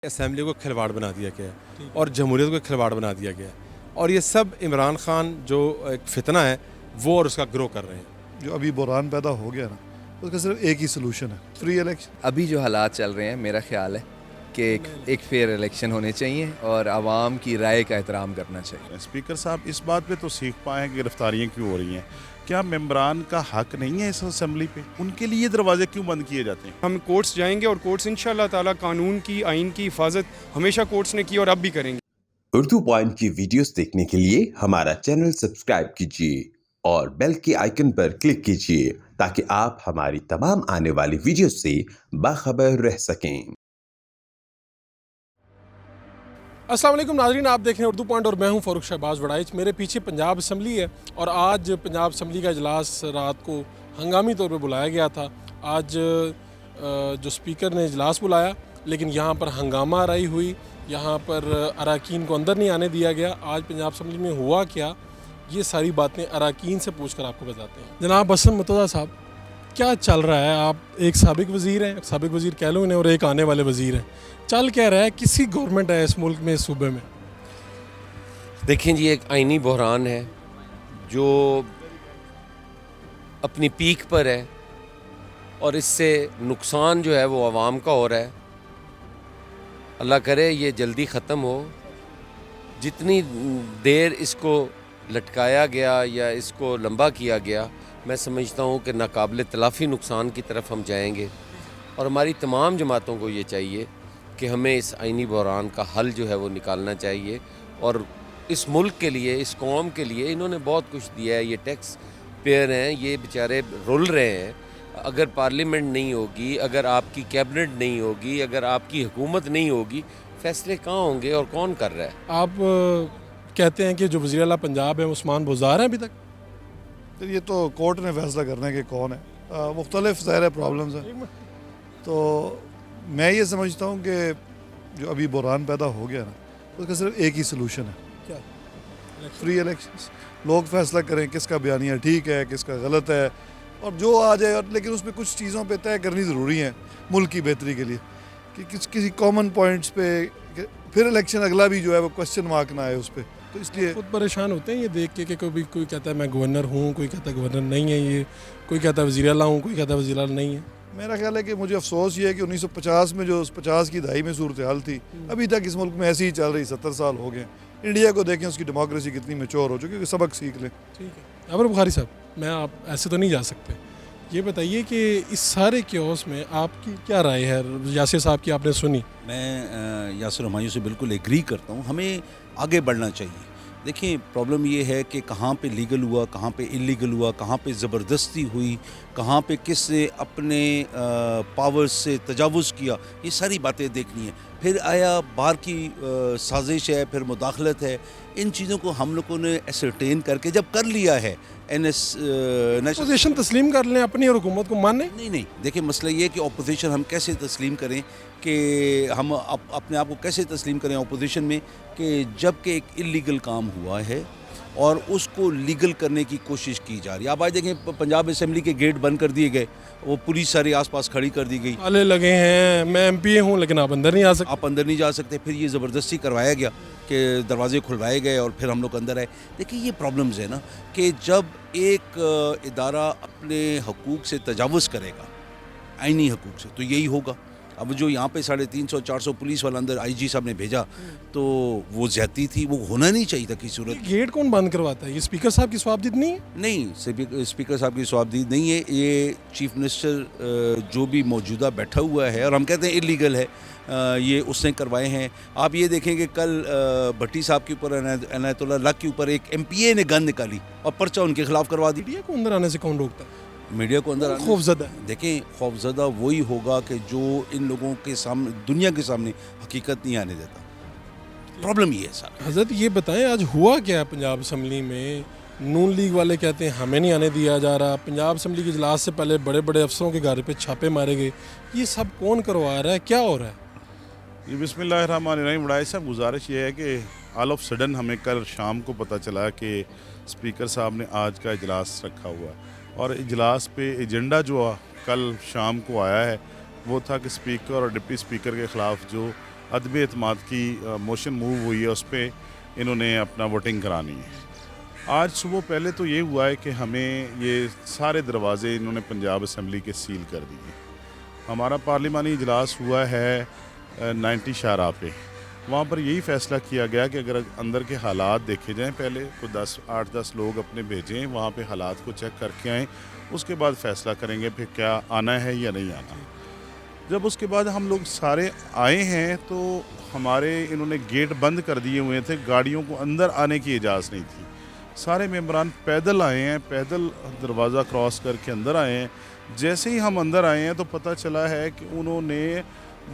Assembly کو کھلواڑ بنا دیا گیا ہے اور جمہوریت کو کھلواڑ بنا دیا گیا ہے، اور یہ سب عمران خان جو ایک فتنہ ہے وہ اور اس کا گرو کر رہے ہیں۔ جو ابھی بحران پیدا ہو گیا نا، اس کا صرف ایک ہی سلوشن ہے، فری الیکشن۔ ابھی جو حالات چل رہے ہیں میرا خیال ہے کہ ایک فیئر الیکشن ہونے چاہیے اور عوام کی رائے کا احترام کرنا چاہیے۔ اسپیکر صاحب اس بات پہ تو سیکھ پائے ہیں کہ گرفتاریاں کیوں ہو رہی ہیں، کیا ممبران کا حق نہیں ہے اس اسمبلی پہ؟ ان کے لیے دروازے کیوں بند کیے جاتے ہیں؟ ہم کورٹس جائیں گے اور کورٹس انشاءاللہ تعالیٰ قانون کی، آئین کی حفاظت ہمیشہ کورٹس نے کی اور اب بھی کریں گے۔ اردو پوائنٹ کی ویڈیوز دیکھنے کے لیے ہمارا چینل سبسکرائب کیجیے اور بیل کے آئیکن پر کلک کیجیے تاکہ آپ ہماری تمام آنے والی ویڈیوز سے باخبر رہ سکیں۔ السلام علیکم ناظرین، آپ دیکھ رہے ہیں اردو پوائنٹ اور میں ہوں فاروق شہباز وڑائچ۔ میرے پیچھے پنجاب اسمبلی ہے اور آج پنجاب اسمبلی کا اجلاس رات کو ہنگامی طور پہ بلایا گیا تھا۔ آج جو اسپیکر نے اجلاس بلایا لیکن یہاں پر ہنگامہ آرائی ہوئی، یہاں پر اراکین کو اندر نہیں آنے دیا گیا۔ آج پنجاب اسمبلی میں ہوا کیا، یہ ساری باتیں اراکین سے پوچھ کر آپ کو بتاتے ہیں۔ جناب حسن مرتضیٰ صاحب، کیا چل رہا ہے؟ آپ ایک سابق وزیر ہیں، سابق وزیر کہہ لوں انہیں، اور ایک آنے والے وزیر ہیں، چل کیا رہا ہے؟ کسی گورنمنٹ ہے اس ملک میں، اس صوبے میں؟ دیکھیں جی، ایک آئینی بحران ہے جو اپنی پیک پر ہے اور اس سے نقصان جو ہے وہ عوام کا ہو رہا ہے۔ اللہ کرے یہ جلدی ختم ہو۔ جتنی دیر اس کو لٹکایا گیا یا اس کو لمبا کیا گیا، میں سمجھتا ہوں کہ ناقابل تلافی نقصان کی طرف ہم جائیں گے، اور ہماری تمام جماعتوں کو یہ چاہیے کہ ہمیں اس آئینی بحران کا حل جو ہے وہ نکالنا چاہیے۔ اور اس ملک کے لیے، اس قوم کے لیے انہوں نے بہت کچھ دیا ہے، یہ ٹیکس پیئر ہیں، یہ بیچارے رول رہے ہیں۔ اگر پارلیمنٹ نہیں ہوگی، اگر آپ کی کیبنٹ نہیں ہوگی، اگر آپ کی حکومت نہیں ہوگی، فیصلے کہاں ہوں گے اور کون کر رہا ہے؟ آپ کہتے ہیں کہ جو وزیر اعلیٰ پنجاب ہے عثمان بزدار ہیں ابھی تک؟ یہ تو کورٹ نے فیصلہ کرنا ہے کہ کون ہے، مختلف ظاہر پرابلمز ہیں۔ تو میں یہ سمجھتا ہوں کہ جو ابھی بحران پیدا ہو گیا نا، اس کا صرف ایک ہی سلوشن ہے، کیا؟ Free elections. لوگ فیصلہ کریں کس کا بیانیہ ٹھیک ہے، کس کا غلط ہے، اور جو آ جائے، لیکن اس میں کچھ چیزوں پہ طے کرنی ضروری ہیں ملک کی بہتری کے لیے، کہ کسی کامن پوائنٹس پہ پھر الیکشن اگلا بھی جو ہے وہ کوسچن مارک نہ آئے اس پہ۔ تو اس لیے خود پریشان ہوتے ہیں یہ دیکھ کے کہ کوئی کہتا ہے میں گورنر ہوں، کوئی کہتا ہے گورنر نہیں ہے، یہ کوئی کہتا ہے وزیر اعلیٰ ہوں، کوئی کہتا ہے وزیر اعلیٰ نہیں ہے۔ میرا خیال ہے کہ مجھے افسوس یہ ہے کہ 1950 میں جو 50 کی دہائی میں صورتحال تھی، ابھی تک اس ملک میں ایسی ہی چل رہی، 70 سال ہو گئے۔ انڈیا کو دیکھیں، اس کی ڈیموکریسی کتنی میچور ہو چکی ہے، سبق سیکھ لیں۔ ٹھیک ہے عمر بخاری صاحب، میں آپ ایسے تو نہیں جا سکتے، یہ بتائیے کہ اس سارے کیوس میں آپ کی کیا رائے ہے؟ یاسر صاحب کی آپ نے سنی۔ میں یاسر ہمایوں سے بالکل ایگری کرتا ہوں، ہمیں آگے بڑھنا چاہیے۔ دیکھیں، پرابلم یہ ہے کہ کہاں پہ لیگل ہوا، کہاں پہ انلیگل ہوا، کہاں پہ زبردستی ہوئی، کہاں پہ کس نے اپنے پاور سے تجاوز کیا، یہ ساری باتیں دیکھنی ہیں۔ پھر آیا باہر کی سازش ہے، پھر مداخلت ہے، ان چیزوں کو ہم لوگوں نے ایسرٹین کر کے جب کر لیا ہے، اپوزیشن تسلیم کر لیں اپنی اور حکومت کو مانیں؟ نہیں، دیکھیں مسئلہ یہ ہے کہ اپوزیشن ہم کیسے تسلیم کریں، کہ ہم اپنے آپ کو کیسے تسلیم کریں اپوزیشن میں، کہ جب کہ ایک اللیگل کام ہوا ہے اور اس کو لیگل کرنے کی کوشش کی جا رہی ہے۔ آپ آج دیکھیں پنجاب اسمبلی کے گیٹ بند کر دیے گئے، وہ پولیس ساری آس پاس کھڑی کر دی گئی، تالے لگے ہیں، میں ایم پی ہوں لیکن آپ اندر نہیں آ سکتے۔ آپ اندر نہیں جا سکتے۔ پھر یہ زبردستی کروایا گیا کہ دروازے کھلوائے گئے اور پھر ہم لوگ اندر آئے۔ دیکھیں یہ پرابلمز ہے نا، کہ جب ایک ادارہ اپنے حقوق سے تجاوز کرے گا، آئینی حقوق سے، تو یہی ہوگا۔ اب جو یہاں پہ 350 400 پولیس والا اندر آئی جی صاحب نے بھیجا، تو وہ زیادتی تھی، وہ ہونا نہیں چاہیے تھا کسی صورت۔ گیٹ کون بند کرواتا ہے؟ یہ اسپیکر صاحب کی ثوابدید نہیں ہے؟ نہیں، اسپیکر صاحب کی ثوابدید نہیں ہے، یہ چیف منسٹر جو بھی موجودہ بیٹھا ہوا ہے، اور ہم کہتے ہیں انلیگل ہے، یہ اس نے کروائے ہیں۔ آپ یہ دیکھیں کہ کل بھٹی صاحب کے اوپر، عنایت اللہ لق کے اوپر ایک ایم پی اے نے گن نکالی اور پرچہ ان کے خلاف کروا دی۔ میڈیا کو اندر آنے سے کون روکتا ہے؟ میڈیا کو اندر آنے، خوفزدہ ہے۔ دیکھیں خوفزدہ وہی ہوگا کہ جو ان لوگوں کے سامنے، دنیا کے سامنے حقیقت نہیں آنے دیتا۔ پرابلم یہ ہے سر۔ حضرت یہ بتائیں آج ہوا کیا ہے پنجاب اسمبلی میں؟ نون لیگ والے کہتے ہیں ہمیں نہیں آنے دیا جا رہا، پنجاب اسمبلی کے اجلاس سے پہلے بڑے بڑے افسروں کے گھر پہ چھاپے مارے گئے، یہ سب کون کروا رہا ہے؟ کیا ہو رہا ہے؟ جی بسم اللہ الرحمن الرحیم۔ وڑائچ صاحب، گزارش یہ ہے کہ آل آف سڈن ہمیں کل شام کو پتہ چلا کہ اسپیکر صاحب نے آج کا اجلاس رکھا ہوا ہے، اور اجلاس پہ ایجنڈا جو کل شام کو آیا ہے وہ تھا کہ اسپیکر اور ڈپٹی اسپیکر کے خلاف جو अदम एतमाद की मोशन मूव हुई है, उस पर इन्होंने अपना वोटिंग करानी है। आज सुबह पहले तो ये हुआ है कि हमें ये सारे दरवाज़े इन्होंने पंजाब असम्बली के सील कर दिए। हमारा पार्लिमानी इजलास हुआ है 90 शाहराह पे, वहाँ पर यही फ़ैसला किया गया कि अगर अंदर के हालात देखे जाएं, पहले को 8-10 लोग अपने भेजें, वहाँ पे हालात को चेक करके आएँ, उसके बाद फ़ैसला करेंगे फिर क्या आना है या नहीं आना। जब उसके बाद हम लोग सारे आए हैं तो हमारे इन्होंने गेट बंद कर दिए हुए थे, गाड़ियों को अंदर आने की इजाज़त नहीं थी। सारे मेंबरान पैदल आए हैं, पैदल दरवाज़ा क्रॉस करके अंदर आए हैं। जैसे ही हम अंदर आए हैं तो पता चला है कि उन्होंने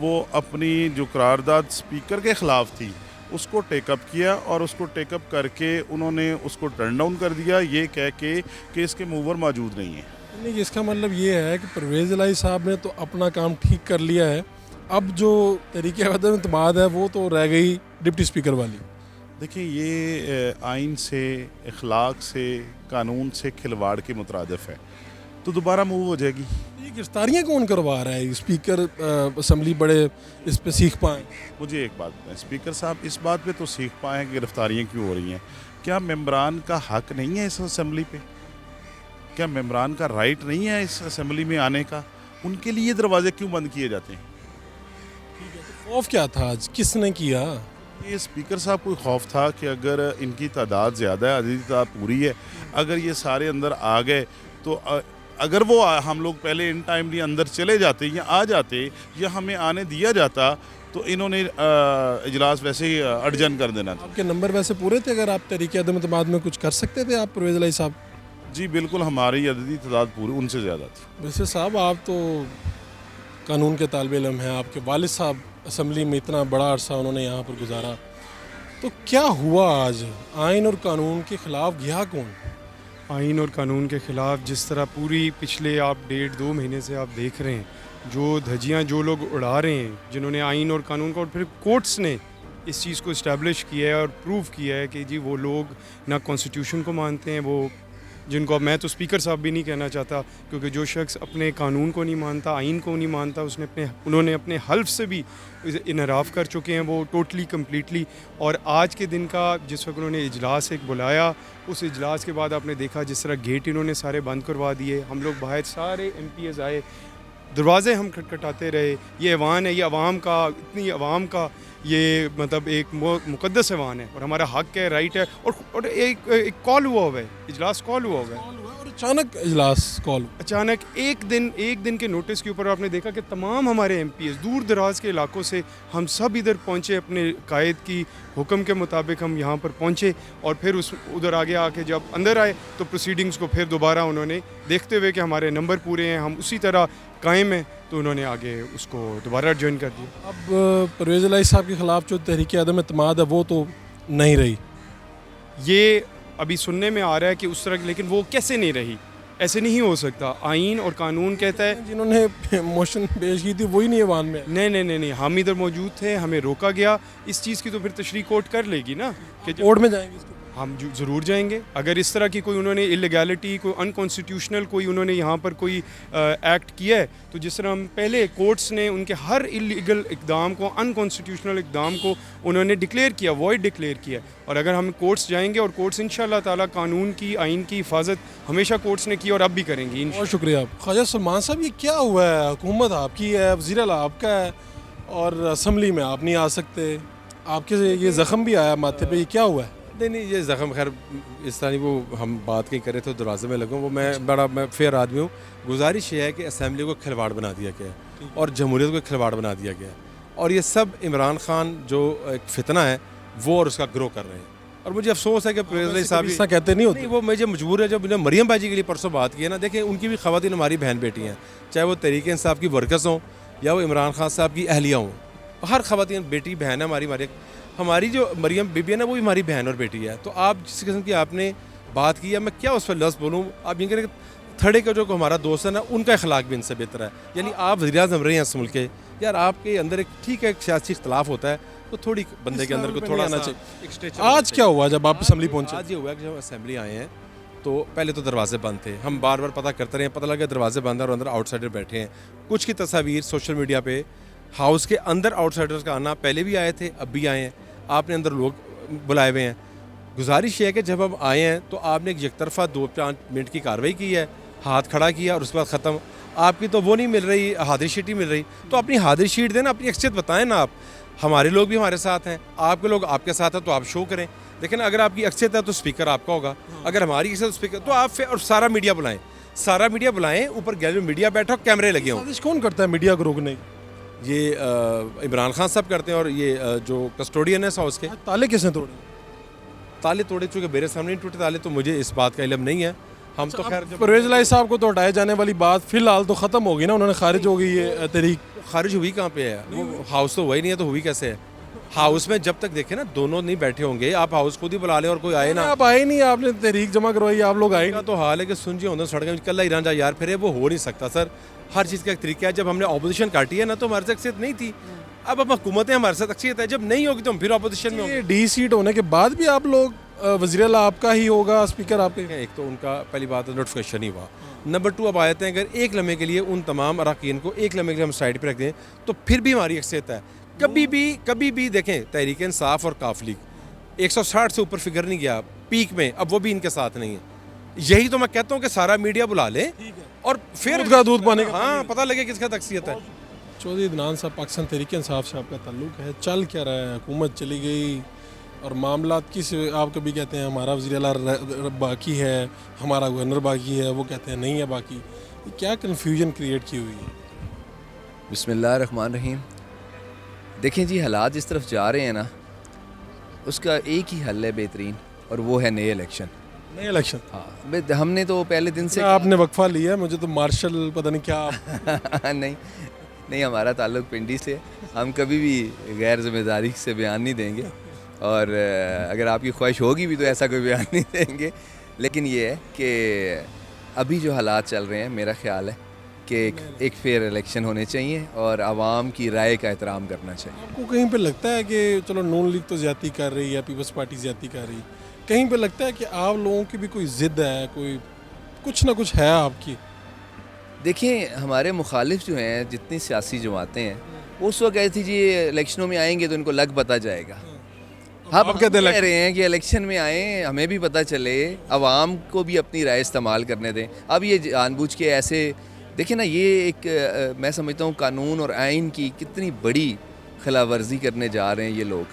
वो अपनी जो करारदाद स्पीकर के ख़िलाफ़ थी उसको टेकअप किया, और उसको टेकअप करके उन्होंने उसको टर्न डाउन कर दिया, ये कह के कि इसके मूवर मौजूद नहीं है। नहीं, इसका मतलब ये है कि परवेज़ इलाही साहब ने तो अपना काम ठीक कर लिया है, अब जो तरीके अदम एतमाद है वो तो रह गई डिप्टी स्पीकर वाली। देखिए, ये आइन से, अखलाक से, कानून से खिलवाड़ के मुतरादिफ है, तो दोबारा मूव हो जाएगी। ये गिरफ्तारियाँ कौन करवा रहा है? स्पीकर असम्बली बड़े इस पे सीख पाएँ। मुझे एक बात बताएं, स्पीकर साहब इस बात पे तो सीख पाएँ कि गिरफ्तारियाँ क्यों हो रही हैं। क्या मेंबरान का हक नहीं है इस असम्बली पे? क्या मेंबरान का राइट नहीं है इस असम्बली में आने का? उनके लिए दरवाजे क्यों बंद किए जाते हैं? खौफ क्या था आज, किसने किया? ये स्पीकर साहब को खौफ था कि अगर इनकी तादाद ज़्यादा है, आधी तादाद पूरी है, अगर ये सारे अंदर आ गए तो अगर वो हम लोग पहले इन टाइमली अंदर चले जाते या आ जाते या हमें आने दिया जाता तो इन्होंने इजलास वैसे ही अडजन कर देना था। आपके नंबर वैसे पूरे थे? अगर आप तरीके अदम एतमाद में कुछ कर सकते थे आप परवेज़ इलाही साहब? जी बिल्कुल, हमारी अददी तादाद पूरी उनसे ज़्यादा थी। वैसे साहब आप तो कानून के तालिब इल्म हैं, आपके वालिद साहब असम्बली में इतना बड़ा अरसा उन्होंने यहाँ पर गुजारा, तो क्या हुआ आज? आइन और कानून के ख़िलाफ़ गया कौन? आइन और कानून के ख़िलाफ़ जिस तरह पूरी पिछले आप 1.5-2 महीने से आप देख रहे हैं, जो धज्जियाँ जो लोग उड़ा रहे हैं, जिन्होंने आइन और कानून को, और फिर कोर्ट्स ने इस चीज़ को इस्टेब्लिश किया है और प्रूव किया है कि जी वो लोग ना कॉन्स्टिट्यूशन को मानते हैं, वो जिनको अब मैं तो स्पीकर साहब भी नहीं कहना चाहता, क्योंकि जो शख्स अपने कानून को नहीं मानता, आइन को नहीं मानता, उन्होंने अपने हल्फ से भी इनहराफ कर चुके हैं वो टोटली कम्प्लीटली। और आज के दिन का जिस वक्त उन्होंने इजलास एक बुलाया, उस इजलास के बाद आपने देखा जिस तरह गेट इन्होंने सारे बंद करवा दिए, हम लोग बाहर सारे MPs आए, दरवाज़े हम खटखटाते रहे। ये ऐवान है, ये अवाम का, इतनी अवाम का ये मतलब एक मुकद्दस ऐवान है और हमारा हक है, राइट है। और एक कॉल हुआ है, इजलास कॉल हुआ है, और अचानक इजलास कॉल, अचानक एक दिन के नोटिस के ऊपर आपने देखा कि तमाम हमारे MPs दूर दराज के इलाकों से हम सब इधर पहुँचे, अपने कायद की हुक्म के मुताबिक हम यहाँ पर पहुँचे, और फिर उधर आगे आके जब अंदर आए तो प्रोसीडिंग्स को फिर दोबारा उन्होंने देखते हुए कि हमारे नंबर पूरे हैं, हम उसी तरह कायम हैं, तो उन्होंने आगे उसको दोबारा ज्वाइन कर दिया। अब परवेज़ इलाही साहब के ख़िलाफ़ जो तहरीक अदम एतमाद है वो तो नहीं रही, ये अभी सुनने में आ रहा है कि उस तरह, लेकिन वो कैसे नहीं रही? ऐसे नहीं हो सकता। आइन और कानून कहता है, जिन्होंने मोशन पेश की थी वही नहीं ऐवान में। नहीं, हम इधर मौजूद थे, हमें रोका गया। इस चीज़ की तो फिर तशरीह कोर्ट कर लेगी ना कि कोर्ट में जाएंगे, हम ज़रूर जाएंगे। अगर इस तरह की कोई उन्होंने इलीगैलिटी, कोई अनकॉन्स्टिट्यूशनल कोई उन्होंने यहाँ पर कोई एक्ट किया है, तो जिस तरह हम पहले कोर्ट्स ने उनके हर इलीगल इकदाम को, अनकॉन्स्टिट्यूशनल इकदाम को उन्होंने डिक्लेयर किया, वॉइड डिक्लेयर किया। और अगर हम कोर्ट्स जाएंगे, और कोर्ट्स इंशाअल्लाह ताला कानून की, आइन की हिफाजत हमेशा कोर्ट्स ने की और अब भी करेंगी। बहुत शुक्रिया ख्वाजा सलमान साहब। ये क्या हुआ है? हुकूमत आपकी है, वज़ीर आला आपका है, और असम्बली में आप नहीं आ सकते, आपके ये ज़ख़म भी आया माथे पे, ये क्या हुआ है? नहीं, ये ज़ख़म खैर इस तरह नहीं, वो हम बात कहीं करे तो दरवाजे में लगूँ, वो मैं फेयर आदमी हूँ। गुजारिश ये है कि असम्बली को खिलवाड़ बना दिया गया है और जमहूरियत को खिलवाड़ बना दिया गया है, और ये सब इमरान खान जो एक फितना है वो और उसका ग्रो कर रहे हैं। और मुझे अफसोस है कि परवेज़ इलाही साहब ऐसा कहते नहीं होते। नहीं, वो मुझे मजबूर है। जब मैंने मरियम बाजी के लिए परसों बात की है ना, देखें उनकी भी ख़वातीन हमारी बहन बेटी हैं, चाहे वो तहरीक इंसाफ की वर्कर्स हों या वो इमरान खान साहब की अहलिया हों, हर ख़वातीन बेटी बहन है हमारी जो मरियम बीबी है ना, वो भी हमारी बहन और बेटी है। तो आप जिस किस्म की आपने बात की है, मैं क्या उस पर लफ्ज़ बोलूँ, आप ये करें थर्डे का जो हमारा दोस्त है ना, उनका अखलाक भी इनसे बेहतर है। यानी आप वज़ीर-ए-आज़म रहे हैं इस मुल्क के, यार आपके अंदर एक ठीक है एक सियासी इख्तलाफ होता है, तो थोड़ी बंदे के अंदर को थोड़ा आना चाहिए। आज क्या हुआ जब आप असम्बली पहुँचे? आज ये हुआ कि जब असम्बली आए हैं तो पहले तो दरवाजे बंद थे, हम बार बार पता करते रहे, पता लगा दरवाजे बंद हैं और अंदर आउटसाइडर बैठे हैं। कुछ की तस्वीर सोशल मीडिया पे हाउस के अंदर आउटसाइडर्स का आना, पहले भी आए थे, अब भी आए हैं, आपने अंदर लोग बुलाए हुए हैं। गुजारिश है कि जब हम आए हैं तो आपने एक यकतरफा 2-5 मिनट की कार्रवाई की है, हाथ खड़ा किया और उसके बाद ख़त्म। आपकी तो वो नहीं मिल रही, हाजिरी शीट ही मिल रही, तो अपनी हाजिरी शीट देना, अपनी अक्सियत बताएं ना। आप, हमारे लोग भी हमारे साथ हैं, आपके लोग आपके साथ हैं, तो आप शो करें। लेकिन अगर आपकी अक्सियत है तो स्पीकर आपका होगा, अगर हमारी अक्सियत तो स्पीकर, तो आप फिर और सारा मीडिया बुलाएं, सारा मीडिया बुलाएं, ऊपर गैलरी में मीडिया बैठा हो, कैमरे लगे हों। साजिश कौन करता है मीडिया को रोकने की? ये इमरान खान साहब करते हैं, और ये जो कस्टोडियन है हाउस के। ताले किसने तोड़े? ताले तोड़े, चूँकि मेरे सामने नहीं टूटे ताले, तो मुझे इस बात का इल्म नहीं है। हम तो खैर परवेज़ इलाही साहब को तो हटाए जाने वाली बात फिलहाल तो ख़त्म हो गई ना, उन्होंने खारिज हो गई ये तहरीक। खारिज हुई कहाँ पे है? वो हाउस तो हुआ ही नहीं है, तो हुई कैसे है? हाउस में जब तक देखे ना दोनों नहीं बैठे होंगे, आप हाउस खुद ही बुला लें और कोई आए ना। आप आए नहीं, आपने तहरीक जमा करवाई, आप लोग आए का तो हाल है कि सुन जी होंगे सड़क में कल ईरान जा यार, फिर वो हो नहीं सकता सर। हर चीज़ का एक तरीका है। जब हमने अपोजिशन काटी है ना तो हमारे साथ अक्सियत नहीं थी, अब हुकूमतें हमारे साथ अक्सियत है, जब नहीं होगी तो हम फिर अपोजिशन में होंगे। डी सीट होने के बाद भी आप लोग वज़ीर आला आपका ही होगा, स्पीकर आपके। एक तो उनका पहली बात नोटिफिकेशन ही हुआ, नंबर 2 अब आते हैं, अगर एक लम्हे के लिए उन तमाम अरकान को एक लम्हे के लिए हम साइड पर रख दें तो फिर भी हमारी अक्सियत है। कभी भी देखें तहरीक इंसाफ और काफ लीग 160 से ऊपर फिगर नहीं गया पीक में, अब वो भी इनके साथ नहीं है। यही तो मैं कहता हूँ कि सारा मीडिया बुला ले और फिर दूध पाने का हाँ पता लगे किसका अक्सियत है। चौधरी अदनान साहब, पाकिस्तान तहरीक इंसाफ से आपका ताल्लुक है, चल क्या रहा है? हुकूमत चली गई और मामला किस, आप कभी कहते हैं हमारा वज़ीर आला बाकी है, हमारा गवर्नर बाकी है, वो कहते हैं नहीं है बाकी, क्या कन्फ्यूजन क्रिएट की हुई है? बिस्मिल्लाहिर्रहमानिर्रहीम। देखें जी, हालात जिस तरफ जा रहे हैं ना, उसका एक ही हल है बेहतरीन, और वो है नए इलेक्शन। नए इलेक्शन? हाँ, हमने तो पहले दिन से आपने वक्फा लिया, मुझे तो मार्शल पता नहीं क्या नहीं, हमारा ताल्लुक पिंडी से है, हम कभी भी गैर जिम्मेदारी से बयान नहीं देंगे, और अगर आपकी ख्वाहिश होगी भी तो ऐसा कोई बयान नहीं देंगे। लेकिन ये है कि अभी जो हालात चल रहे हैं, मेरा ख्याल है कि एक फेयर इलेक्शन होने चाहिए और आवाम की राय का एहतराम करना चाहिए। आपको कहीं पे लगता है कि चलो नून लीग तो ज़्यादती कर रही है, पीपल्स पार्टी ज़्यादती कर रही है, कहीं पे लगता है कि आप लोगों की भी कोई ज़िद है, कोई कुछ ना कुछ है आपकी? देखिए, हमारे मुखालिफ जो हैं, जितनी सियासी जमातें हैं, वो उस वक्त कहती थी जी इलेक्शनों में आएंगे तो इनको लग पता जाएगा। हम कह रहे हैं कि इलेक्शन में आए, हमें भी पता चले, आवाम को भी अपनी राय इस्तेमाल करने दें। अब ये जानबूझ के ऐसे देखिए ना, ये एक मैं समझता हूँ कानून और आइन की कितनी बड़ी खिलाफवर्जी करने जा रहे हैं ये लोग,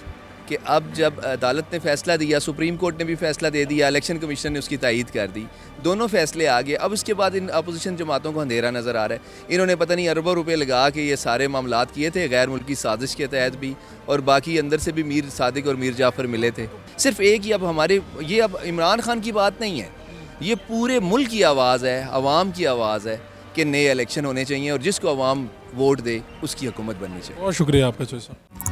कि अब जब अदालत ने फ़ैसला दिया, सुप्रीम कोर्ट ने भी फ़ैसला दे दिया, इलेक्शन कमीशन ने उसकी तायीद कर दी, दोनों फ़ैसले आ गए। अब उसके बाद इन अपोजिशन जमातों को अंधेरा नज़र आ रहा है। इन्होंने पता नहीं अरबों रुपए लगा के ये सारे मामलात किए थे गैर मुल्की साजिश के तहत भी, और बाकी अंदर से भी मीर सादिक और मीर जाफ़र मिले थे। सिर्फ एक ही अब हमारे, ये अब इमरान खान की बात नहीं है, ये पूरे मुल्क की आवाज़ है, आवाम की आवाज़ है कि नए इलेक्शन होने चाहिए और जिसको आवाम वोट दे उसकी हुकूमत बननी चाहिए। बहुत शुक्रिया आपका चौधरी साहब।